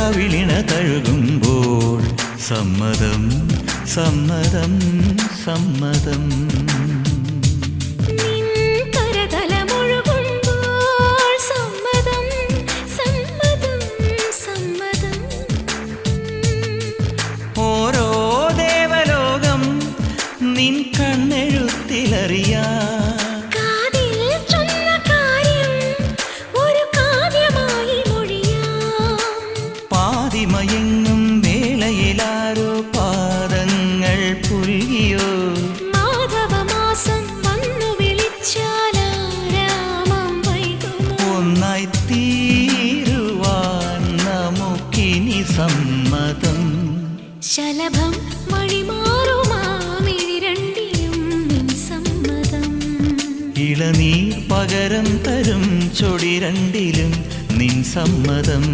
കവിളിണ തഴുകുമ്പോൾ സമ്മതം സമ്മതം സമ്മതം. ഓരോ ദേവലോകം നിൻ കണ്ണെഴുത്തിലറിയാ പാതിമയങ്ങും വേളയിലാരോ പാദങ്ങൾ പുൽകിയോ മാധവമാസം വന്നു വിളിച്ചാലാരാമം വൈകുമോ ഒന്നായി തീരുവാൻ നമുക്കിനി സമ്മതം. ശലഭം മണിമാറുമാമിരണ്ടിലും നിൻ സമ്മതം. ഇളനീർ പകരം തരും ചൊടി രണ്ടിലും നിൻ സമ്മതം.